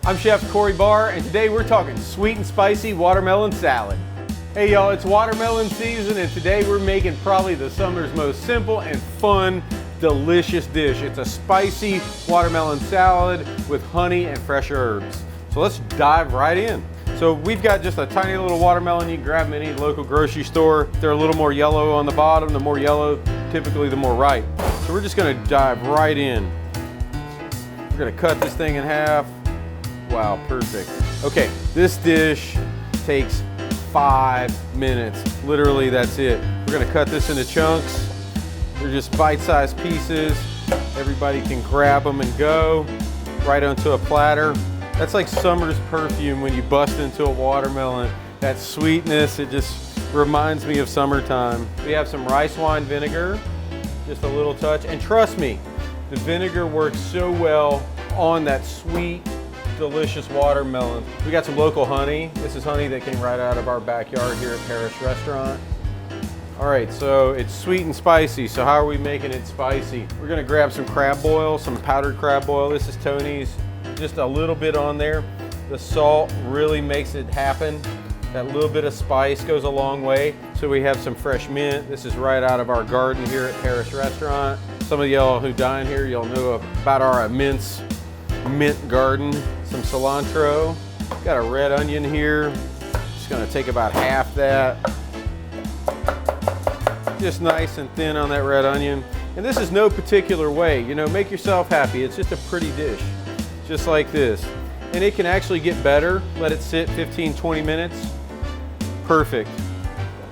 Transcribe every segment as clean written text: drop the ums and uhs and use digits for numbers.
I'm Chef Cory Bahr, and today we're talking sweet and spicy watermelon salad. Hey y'all, it's watermelon season, and today we're making probably the summer's most simple and fun, delicious dish. It's a spicy watermelon salad with honey and fresh herbs. So let's dive right in. So we've got just a tiny little watermelon. You can grab them at any local grocery store. They're a little more yellow on the bottom. The more yellow, typically the more ripe. So we're just gonna dive right in. We're gonna cut this thing in half. Wow, perfect. Okay, this dish takes 5 minutes. Literally, that's it. We're gonna cut this into chunks. They're just bite-sized pieces. Everybody can grab them and go right onto a platter. That's like summer's perfume when you bust into a watermelon. That sweetness, it just reminds me of summertime. We have some rice wine vinegar, just a little touch. And trust me, the vinegar works so well on that sweet, delicious watermelon. We got some local honey. This is honey that came right out of our backyard here at Paris Restaurant. All right, so it's sweet and spicy. So how are we making it spicy? We're gonna grab some crab boil, some powdered crab boil. This is Tony's, just a little bit on there. The salt really makes it happen. That little bit of spice goes a long way. So we have some fresh mint. This is right out of our garden here at Paris Restaurant. Some of y'all who dine here, you'll know about our immense mint garden. Some cilantro. Got a red onion here. Just gonna take about half that. Just nice and thin on that red onion. And this is no particular way, you know, make yourself happy. It's just a pretty dish, just like this. And it can actually get better. Let it sit 15, 20 minutes. Perfect.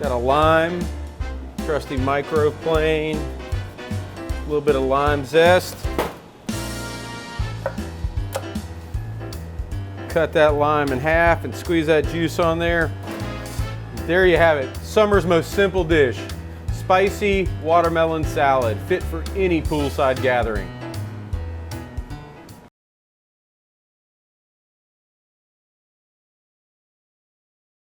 Got a lime, trusty microplane, a little bit of lime zest. Cut that lime in half and squeeze that juice on there. There you have it, summer's most simple dish. Spicy watermelon salad, fit for any poolside gathering.